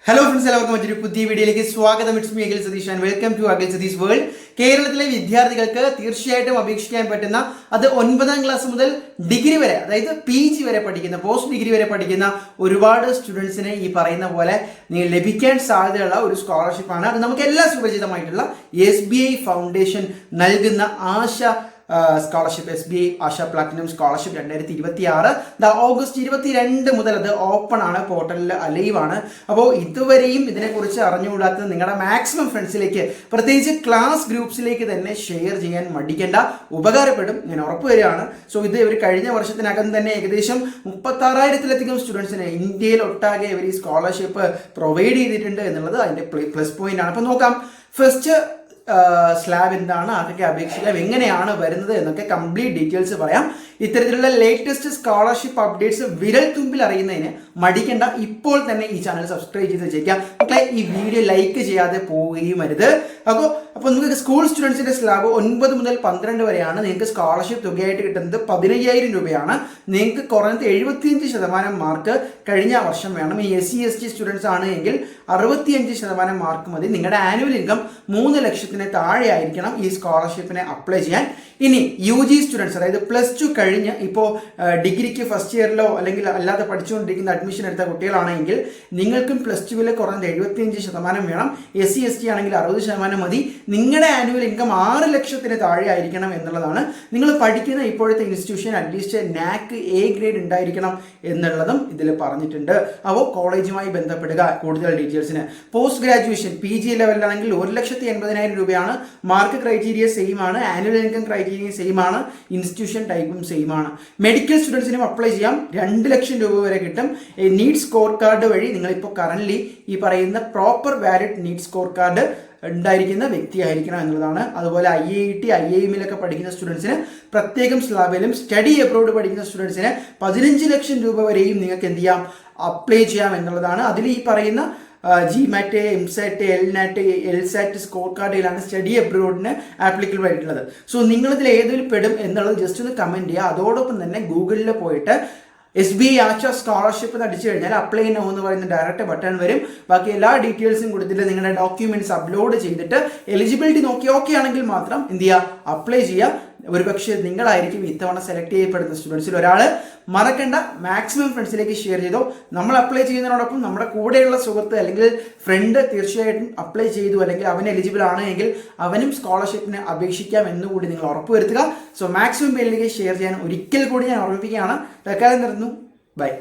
Hello friends, എല്ലാവർക്കും മറ്റൊരു പുതിയ വീഡിയോയിലേക്ക് സ്വാഗതം. It's me Akhil Satheesh and welcome to Akhil Satheesh world. കേരളത്തിലെ വിദ്യാർത്ഥികൾക്ക് തീർച്ചയായിട്ടും അപേക്ഷിക്കാൻ പറ്റുന്ന അത് 9ാം ക്ലാസ് മുതൽ ഡിഗ്രി വരെ, അതായത് PG വരെ പഠിക്കുന്ന, പോസ്റ്റ് ഡിഗ്രി വരെ പഠിക്കുന്ന ഒരുപാട് സ്റ്റുഡൻസിന് ഈ പറയുന്ന പോലെ ലഭിക്കാൻ സാധ്യതയുള്ള ഒരു സ്കോളർഷിപ്പാണ്. അത് നമുക്ക് എല്ലാം സുപരിചിതമായിട്ടുള്ള SBI ഫൗണ്ടേഷൻ നൽകുന്ന ആശ സ്കോളർഷിപ്പ്, SBI ആശ പ്ലാറ്റിനം സ്കോളർഷിപ്പ് 2026 ഓഗസ്റ്റ് 22 മുതൽ അത് ഓപ്പൺ ആണ്, പോർട്ടലിൽ അലൈവ് ആണ്. അപ്പോൾ ഇതുവരെയും ഇതിനെക്കുറിച്ച് അറിഞ്ഞുകൂടാത്ത നിങ്ങളുടെ മാക്സിമം ഫ്രണ്ട്സിലേക്ക്, പ്രത്യേകിച്ച് ക്ലാസ് ഗ്രൂപ്പ്സിലേക്ക് തന്നെ ഷെയർ ചെയ്യാൻ മടിക്കേണ്ട, ഉപകാരപ്പെടും, ഞാൻ ഉറപ്പ് വരികയാണ്. സോ ഇത് ഇവർ കഴിഞ്ഞ വർഷത്തിനകം തന്നെ ഏകദേശം 36,000-ലധികം സ്റ്റുഡൻസിന് ഇന്ത്യയിൽ ഒട്ടാകെ ഇവർ ഈ സ്കോളർഷിപ്പ് പ്രൊവൈഡ് ചെയ്തിട്ടുണ്ട് എന്നുള്ളത് അതിൻ്റെ പ്ലസ് പോയിന്റ് ആണ്. അപ്പോൾ നോക്കാം, ഫസ്റ്റ് സ്ലാബ് എന്താണ്, അതൊക്കെ അപേക്ഷിക്കാം, എങ്ങനെയാണ് വരുന്നത് എന്നൊക്കെ കംപ്ലീറ്റ് ഡീറ്റെയിൽസ് പറയാം. ഇത്തരത്തിലുള്ള ലേറ്റസ്റ്റ് സ്കോളർഷിപ്പ് അപ്ഡേറ്റ്സ് വിരൽ തുമ്പിൽ അറിയുന്നതിന് മടിക്കേണ്ട, ഇപ്പോൾ തന്നെ ഈ ചാനൽ സബ്സ്ക്രൈബ് ചെയ്ത് വെച്ചേക്കാം. മക്കളെ, ഈ വീഡിയോ ലൈക്ക് ചെയ്യാതെ പോവുകയും അരുത്. അപ്പോൾ നിങ്ങൾക്ക് സ്കൂൾ സ്റ്റുഡൻസിന്റെ സ്ലാബ് 9 മുതൽ 12 വരെയാണ്. നിങ്ങൾക്ക് സ്കോളർഷിപ്പ് തുകയായിട്ട് കിട്ടുന്നത് 15,000 രൂപയാണ്. നിങ്ങൾക്ക് കുറഞ്ഞത് 75% മാർക്ക് കഴിഞ്ഞ വർഷം വേണം. ഈ SC ST സ്റ്റുഡൻസ് ആണ് എങ്കിൽ 65% മാർക്ക് മതി. നിങ്ങളുടെ ആനുവൽ ഇൻകം 3 ലക്ഷത്തിന് താഴെ ആയിരിക്കണം ഈ സ്കോളർഷിപ്പിനെ അപ്ലൈ ചെയ്യാൻ. ഇനി UG സ്റ്റുഡൻസ്, അതായത് +2 കഴിഞ്ഞ് ഇപ്പോൾ ഡിഗ്രിക്ക് ഫസ്റ്റ് ഇയറിലോ അല്ലെങ്കിൽ അല്ലാതെ പഠിച്ചുകൊണ്ടിരിക്കുന്ന അഡ്മിഷൻ എടുത്ത കുട്ടികളാണെങ്കിൽ നിങ്ങൾക്കും +2 കുറഞ്ഞത് 75% വേണം. SC ST ആണെങ്കിൽ 60% മതി. നിങ്ങളുടെ ആനുവൽ ഇൻകം 6 ലക്ഷത്തിന് താഴെ ആയിരിക്കണം എന്നുള്ളതാണ്. നിങ്ങൾ പഠിക്കുന്ന ഇപ്പോഴത്തെ institution at least NAC A grade ഉണ്ടായിരിക്കണം എന്നുള്ളതും ഇതിൽ പറഞ്ഞിട്ടുണ്ട്. അപ്പോൾ കോളേജുമായി ബന്ധപ്പെടുക കൂടുതൽ ഡീറ്റെയിൽസിന്. പോസ്റ്റ് ഗ്രാജുവേഷൻ PG ലെവലിലാണെങ്കിൽ 1,80,000 രൂപയാണ്. മാർക്ക് ക്രൈറ്റീരിയ സെയിം ആണ്, ആനുവൽ ഇൻകം ക്രൈറ്റീരിയ സെയിം ആണ്, ഇൻസ്റ്റിറ്റ്യൂഷൻ ടൈപ്പും സെയിം ആണ്. മെഡിക്കൽ സ്റ്റുഡൻസിനും അപ്ലൈ ചെയ്യാം, 2 ലക്ഷം രൂപ വരെ കിട്ടും. നീറ്റ് സ്കോർ കാർഡ് വഴി നിങ്ങളിപ്പോൾ കറന്റ് ഈ പറയുന്ന proper valid NEET score card ഉണ്ടായിരിക്കുന്ന വ്യക്തിയായിരിക്കണം എന്നുള്ളതാണ്. അതുപോലെ IIT IIM പഠിക്കുന്ന സ്റ്റുഡൻസിന് പ്രത്യേകം സ്ലാബിലും, സ്റ്റഡി അബ്രോഡ് പഠിക്കുന്ന സ്റ്റുഡൻസിന് 15 ലക്ഷം രൂപ വരെയും നിങ്ങൾക്ക് എന്ത് ചെയ്യാം, അപ്ലൈ ചെയ്യാം എന്നുള്ളതാണ്. അതിൽ ഈ പറയുന്ന GMAT, MSAT, LNAT, LSAT score കാർഡിലാണ് സ്റ്റഡി അബ്രോഡിന് ആപ്ലിക്കബിൾ ആയിട്ടുള്ളത്. സോ നിങ്ങളിതിൽ ഏതിൽ പെടും എന്നുള്ളത് ജസ്റ്റ് ഒന്ന് കമൻറ്റ് ചെയ്യുക. അതോടൊപ്പം തന്നെ ഗൂഗിളിൽ പോയിട്ട് SBI ആശ സ്കോളർഷിപ്പ് എന്ന് അടിച്ചു കഴിഞ്ഞാൽ അപ്ലൈ നോ എന്ന് പറയുന്ന ഡയറക്റ്റ് ബട്ടൺ വരും. ബാക്കി എല്ലാ ഡീറ്റെയിൽസും കൊടുത്തിട്ട് നിങ്ങളുടെ ഡോക്യുമെന്റ്സ് അപ്ലോഡ് ചെയ്തിട്ട് എലിജിബിലിറ്റി നോക്കി ഓക്കെ ആണെങ്കിൽ മാത്രം എന്ത് ചെയ്യുക, അപ്ലൈ ചെയ്യുക. ഒരുപക്ഷെ നിങ്ങളായിരിക്കും ഇത്തവണ സെലക്ട് ചെയ്യപ്പെടുന്ന സ്റ്റുഡൻസിൽ ഒരാൾ. മറക്കണ്ട, മാക്സിമം ഫ്രണ്ട്സിലേക്ക് ഷെയർ ചെയ്തോ. നമ്മൾ അപ്ലൈ ചെയ്യുന്നതിനോടൊപ്പം നമ്മുടെ കൂടെയുള്ള സുഹൃത്ത് അല്ലെങ്കിൽ ഫ്രണ്ട് തീർച്ചയായിട്ടും അപ്ലൈ ചെയ്തു അല്ലെങ്കിൽ അവൻ എലിജിബിൾ ആണ് എങ്കിൽ അവനും സ്കോളർഷിപ്പിന് അപേക്ഷിക്കാം എന്നുകൂടി നിങ്ങൾ ഉറപ്പുവരുത്തുക. സോ മാക്സിമം പേരിലേക്ക് ഷെയർ ചെയ്യാൻ ഒരിക്കൽ കൂടി ഞാൻ ഓർമ്മിപ്പിക്കുകയാണ്. തൽക്കാലം നിർത്തുന്നു. ബൈ.